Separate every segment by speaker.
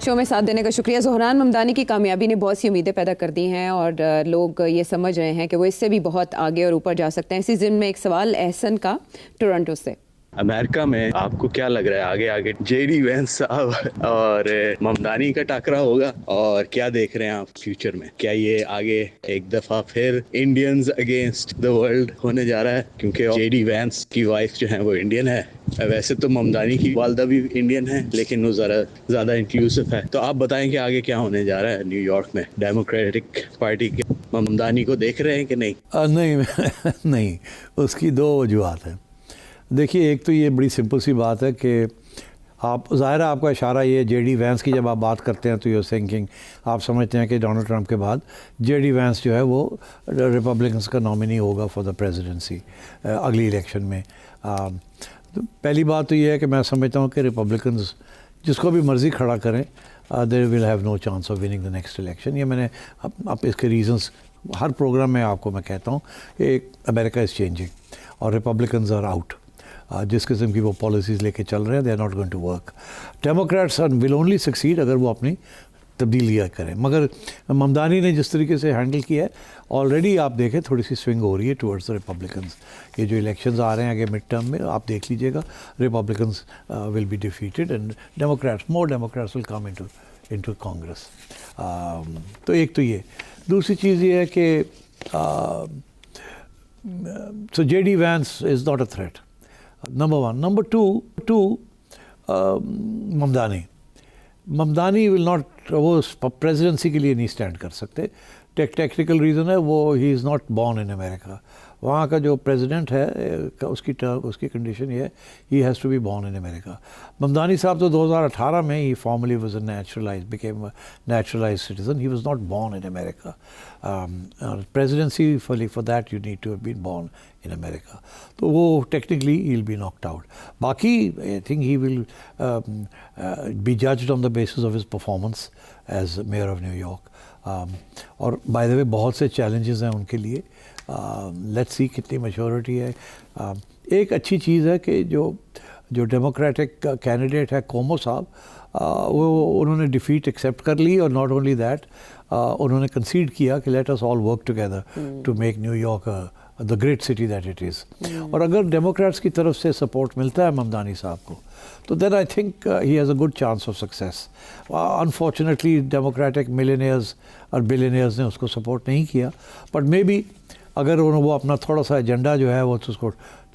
Speaker 1: Show में साथ देने का शुक्रिया। ज़ोहरान ममदानी की कामयाबी ने बहुत सी उम्मीदें पैदा कर दी हैं और लोग ये समझ रहे हैं कि वो इससे भी बहुत आगे और ऊपर जा सकते हैं। इसी ज़िम्न में एक सवाल एहसन का टोरंटो से।
Speaker 2: अमेरिका में आपको क्या लग रहा है आगे आगे जेडी वेंस साहब और ममदानी का टकरा होगा, और क्या देख रहे हैं आप फ्यूचर में? क्या ये आगे एक दफा फिर इंडियंस अगेंस्ट द वर्ल्ड होने जा रहा है? क्योंकि जेडी वेंस की वाइफ जो है वो इंडियन है, वैसे तो ममदानी की वालदा भी इंडियन है लेकिन वो ज़रा ज़्यादा इंक्लूसिव है। तो आप बताएं कि आगे क्या होने जा रहा है न्यूयॉर्क में? डेमोक्रेटिक पार्टी के ममदानी को देख रहे हैं कि नहीं?
Speaker 3: नहीं नहीं, उसकी दो वजूहत हैं। देखिए, एक तो ये बड़ी सिंपल सी बात है कि आप ज़ाहिर है आपका इशारा ये जेडी वैंस की जब आप बात करते हैं तो यूर थिंकिंग, आप समझते हैं कि डोनाल्ड ट्रंप के बाद जेडी वैंस जो है वो रिपब्लिकन्स का नॉमिनी होगा फॉर द प्रेसिडेंसी अगली इलेक्शन में। तो पहली बात तो ये है कि मैं समझता हूँ कि रिपब्लिकन्स जिसको भी मर्ज़ी खड़ा करें, there will have no chance of winning the next election. ये मैंने अब इसके रीजंस हर प्रोग्राम में आपको मैं कहता हूँ कि अमेरिका इज़ चेंजिंग और रिपब्लिकन्स आर आउट। जिस किस्म की वो पॉलिसीज़ लेके चल रहे हैं, they are not going to work. Democrats will only succeed अगर वो अपनी तब्दीलियाँ करें। मगर ममदानी ने जिस तरीके से हैंडल किया है, ऑलरेडी आप देखें थोड़ी सी स्विंग हो रही है टुवर्ड्स द रिपब्लिकन्स। ये जो इलेक्शंस आ रहे हैं आगे मिड टर्म में, आप देख लीजिएगा, Republicans will be defeated and more Democrats will come into Congress. तो एक तो ये। दूसरी चीज़ ये है कि so J D Vance is not a threat, number one. Number two Mamdani will not, वो प्रेसिडेंसी के लिए नहीं स्टैंड कर सकते। टेक्निकल रीज़न है वो, he is not born in America. वहाँ का जो प्रेसिडेंट है उसकी कंडीशन ये है, he has to be born in America. Mamdani साहब तो 2018 में ही formally was a became a naturalised citizen, he was not born in America. Presidency for that you need to have been born in America. तो वो technically he will be knocked out. बाकी I think he will B judged on the basis of his performance as mayor of न्यूयॉर्क। York by the way बहुत से challenges हैं उनके लिए। Let's see कितनी मैच्योरिटी है। एक अच्छी चीज़ है कि जो डेमोक्रेटिक कैंडिडेट है कोमो साहब, वो उन्होंने डिफीट एक्सेप्ट कर ली, और नॉट ओनली दैट उन्होंने कंसीड किया कि let us all work together to make New York the great city that it is. और अगर डेमोक्रेट्स की तरफ से सपोर्ट मिलता है ममदानी साहब को, तो then I think he has a good chance of success. Unfortunately democratic millionaires और बिलियनियर्स ने उसको सपोर्ट नहीं किया, बट मे बी अगर वो अपना थोड़ा सा एजेंडा जो है वो उसको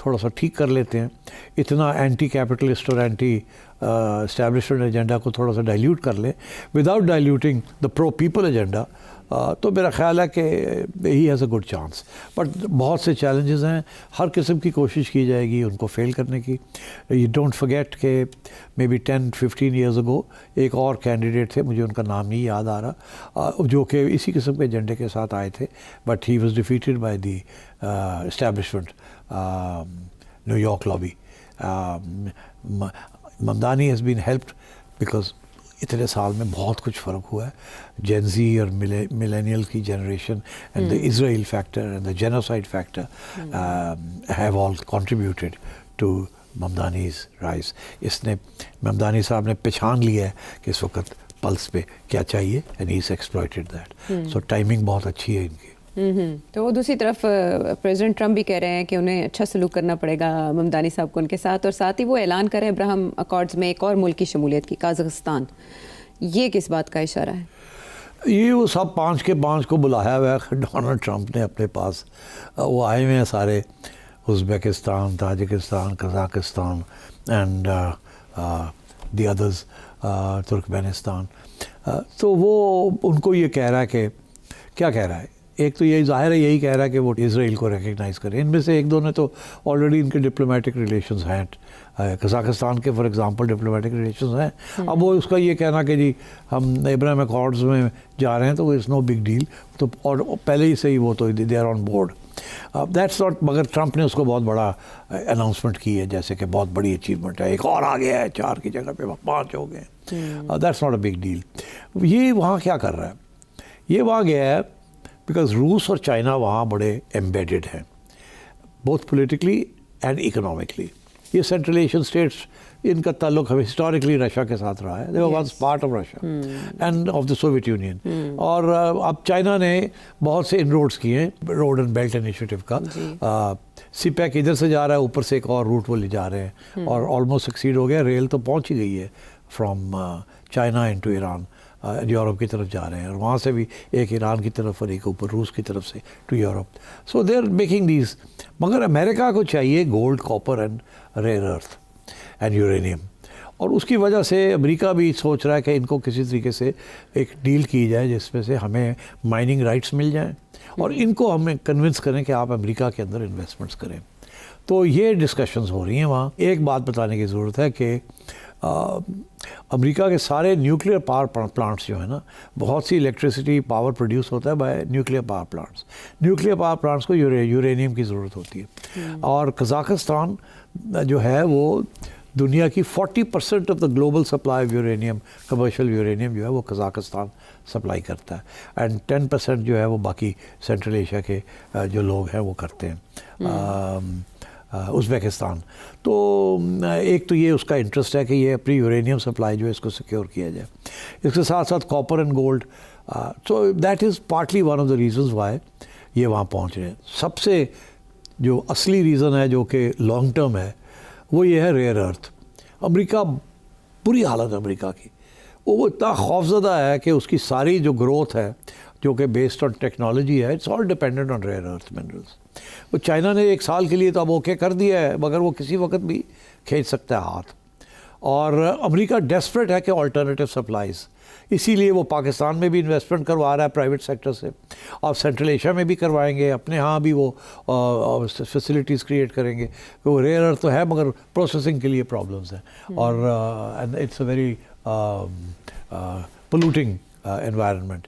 Speaker 3: थोड़ा सा ठीक कर लेते हैं, इतना एंटी कैपिटलिस्ट और एंटी एस्टैब्लिशमेंट एजेंडा को थोड़ा सा डाइल्यूट कर ले without diluting the pro people agenda, तो मेरा ख्याल है कि ही has a good chance. But बहुत से चैलेंजेस हैं, हर किस्म की कोशिश की जाएगी उनको फेल करने की। यू डोंट फॉरगेट कि मे बी 10-15 ईयर्स अगो एक और कैंडिडेट थे, मुझे उनका नाम नहीं याद आ रहा, जो कि इसी किस्म के एजेंडे के साथ आए थे, but he was defeated by the establishment New York lobby. Mamdani has been helped because इतने साल में बहुत कुछ फ़र्क हुआ है। जेन ज़ी और मिलेनियल की generation and the Israel factor and the genocide factor have all contributed to Mamdani's rise. इसने ममदानी साहब ने पहचान लिया है कि इस वक्त पल्स पे क्या चाहिए, and he is exploited that. So timing बहुत अच्छी है इनकी।
Speaker 1: तो वो दूसरी तरफ प्रेसिडेंट ट्रंप भी कह रहे हैं कि उन्हें अच्छा सलूक करना पड़ेगा ममदानी साहब को उनके साथ, और साथ ही वो ऐलान करें अब्राहम अकॉर्ड्स में एक और मुल्क की शमूलियत की, काज़ाख्स्तान। ये किस बात का इशारा है?
Speaker 3: ये वो सब 5 के 5 को बुलाया हुआ है डोनाल्ड ट्रंप ने अपने पास। वो आए हुए हैं सारे, Uzbekistan, Tajikistan, Kazakhstan and the others, Turkmenistan. तो वो उनको ये कह रहा है कि क्या कह रहा है, एक तो यही जाहिर है, यही कह रहा है कि वो इसराइल को रिकग्नाइज़ करें। इनमें से एक दो ने तो ऑलरेडी इनके डिप्लोमेटिक रिलेशंस हैं, कज़ाकिस्तान के फॉर एग्जांपल डिप्लोमेटिक रिलेशंस हैं। अब वो उसका ये कहना कि जी हम अब्राहम अकॉर्ड्स में जा रहे हैं तो इट्स नो बिग डील, तो और पहले ही से ही वो तो they are on board, that's not. मगर ट्रंप ने उसको बहुत बड़ा अनाउंसमेंट की है, जैसे कि बहुत बड़ी अचीवमेंट है, एक और आ गया है, 4 की जगह पे 5 हो गए। That's not a big deal. ये वहाँ क्या कर रहा है, ये वहाँ गया है बिकॉज रूस और चाइना वहाँ बड़े एम्बेडेड हैं, बोथ पोलिटिकली एंड इकोनॉमिकली। ये सेंट्रल एशियन स्टेट्स, इनका ताल्लुक हिस्टोरिकली रशिया के साथ रहा है। They were once part of Russia and of the Soviet Union. और अब चाइना ने बहुत से इनरोड्स किए हैं रोड एंड बेल्ट इनिशिएटिव का। सीपैक इधर से जा रहा है, ऊपर से एक और रूट वो ले जा रहे हैं और ऑलमोस्ट सक्सीड हो गया। रेल तो पहुंच ही गई है from China into Iran, Europe की तरफ जा रहे हैं, और वहाँ से भी एक ईरान की तरफ और एक ऊपर रूस की तरफ से to Europe. So they are making these. मगर अमेरिका को चाहिए gold, copper and rare earth and uranium, और उसकी वजह से अमेरिका भी सोच रहा है कि इनको किसी तरीके से एक डील की जाए जिसमें से हमें माइनिंग राइट्स मिल जाएं और इनको हमें कन्विंस करें कि आप अमेरिका के अंदर इन्वेस्टमेंट्स करें। तो ये डिस्कशंस हो रही हैं वहाँ। एक बात बताने की ज़रूरत है कि अमेरिका के सारे न्यूक्लियर पावर प्लांट्स जो है ना, बहुत सी इलेक्ट्रिसिटी पावर प्रोड्यूस होता है bye nuclear power plants. Nuclear power plants को यूरेनियम की ज़रूरत होती है, और कज़ाकिस्तान जो है वो दुनिया की 40% of the global supply of uranium, commercial uranium जो है वो कज़ाकिस्तान सप्लाई करता है, एंड 10% जो है वो बाकी सेंट्रल एशिया के जो लोग हैं वो करते हैं, उज़्बेकिस्तान। तो एक तो ये उसका इंटरेस्ट है कि ये अपनी यूरेनियम सप्लाई जो है इसको सिक्योर किया जाए। इसके साथ साथ copper and gold, so that is partly one of the reasons Y ये वहाँ पहुँच रहे हैं। सबसे जो असली रीज़न है जो कि लॉन्ग टर्म है वो ये है रेयर अर्थ। अमेरिका, बुरी हालत है अमेरिका की, वो इतना खौफज़दा है कि उसकी सारी जो ग्रोथ है जो कि बेस्ड ऑन टेक्नोलॉजी है, it's all dependent on rare earth minerals. वो चाइना ने एक साल के लिए तो अब ओके कर दिया है, मगर वो किसी वक्त भी खींच सकता है हाथ। और अमेरिका डेस्परेट है कि अल्टरनेटिव सप्लाईज़, इसीलिए वो पाकिस्तान में भी इन्वेस्टमेंट करवा रहा है प्राइवेट सेक्टर से, और सेंट्रल एशिया में भी करवाएंगे, अपने यहाँ भी वो फैसिलिटीज़ क्रिएट करेंगे। वो रेयर अर्थ तो है मगर प्रोसेसिंग के लिए प्रॉब्लम्स हैं, और it's a very polluting environment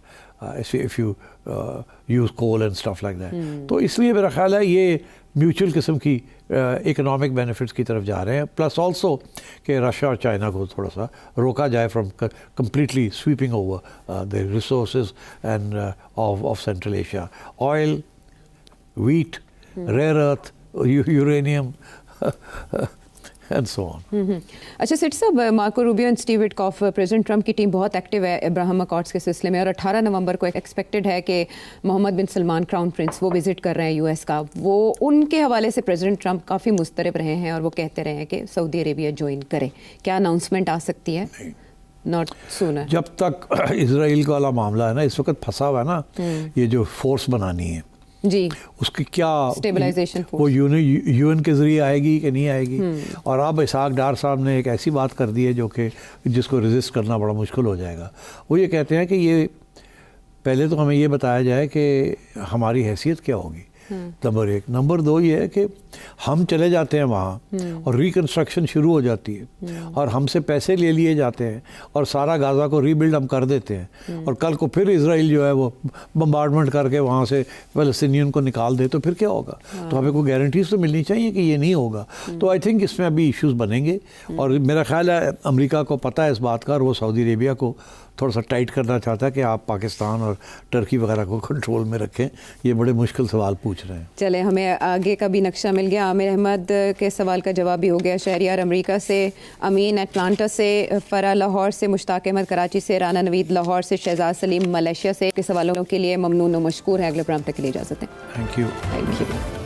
Speaker 3: if you use coal and stuff like that। तो इसलिए मेरा ख्याल है ये म्यूचुअल किस्म की इकोनॉमिक बेनिफिट्स की तरफ जा रहे हैं, प्लस ऑल्सो कि रशिया और चाइना को थोड़ा सा रोका जाए from completely sweeping over the resources and of central Asia. Oil, wheat, rare earth, uranium and so on।
Speaker 1: अच्छा सिट साहब, Marco Rubio and Steve Witkoff, President Trump की टीम बहुत एक्टिव है अब्राहम अकॉर्ड्स के सिलसिले में, और 18 नवंबर को एक्सपेक्टेड है कि मोहम्मद बिन सलमान क्राउन प्रिंस वो विजिट कर रहे हैं यूएस का। वो उनके हवाले से प्रेसिडेंट ट्रंप काफ़ी मुस्तरब रहे हैं और वो कहते रहे हैं कि सऊदी अरेबिया ज्वाइन करे। क्या अनाउंसमेंट आ सकती है? Not sooner.
Speaker 3: जब तक इसराइल वाला मामला है ना, इस वक्त फंसा हुआ है ना, ये जो फोर्स बनानी है
Speaker 1: जी,
Speaker 3: उसकी क्या
Speaker 1: स्टेबलाइजेशन
Speaker 3: वो यूएन के ज़रिए आएगी कि नहीं आएगी। और अब इसहाक डार साहब ने एक ऐसी बात कर दी है जो कि जिसको रेजिस्ट करना बड़ा मुश्किल हो जाएगा। वो ये कहते हैं कि ये पहले तो हमें ये बताया जाए कि हमारी हैसियत क्या होगी, नंबर एक। नंबर दो ये है कि हम चले जाते हैं वहाँ और रिकन्स्ट्रक्शन शुरू हो जाती है और हमसे पैसे ले लिए जाते हैं और सारा गाज़ा को रीबिल्ड हम कर देते हैं, और कल को फिर इजराइल जो है वो बम्बार्डमेंट करके वहाँ से फ़लस्तीनियन को निकाल दे, तो फिर क्या होगा? तो हमें कोई गारंटीज तो मिलनी चाहिए कि ये नहीं होगा। तो आई थिंक इसमें अभी इश्यूज़ बनेंगे, और मेरा ख्याल है अमेरिका को पता है इस बात का, और वो सऊदी अरेबिया को थोड़ा सा टाइट करना चाहता है कि आप पाकिस्तान और टर्की वगैरह को कंट्रोल में रखें। ये बड़े मुश्किल सवाल पूछ रहे हैं।
Speaker 1: चले, हमें आगे का भी नक्शा मिल गया। आमिर अहमद के सवाल का जवाब भी हो गया। शहरियार अमेरिका से, अमीन एटलांटा से, फरा लाहौर से, मुश्ताक अहमद कराची से, राना नवीद लाहौर से, शहजाद सलीम मलेशिया से के सवालों के लिए ममनून व मशकूर है। अगले प्रोग्राम तक के लिए इजाज़त है।
Speaker 3: Thank you.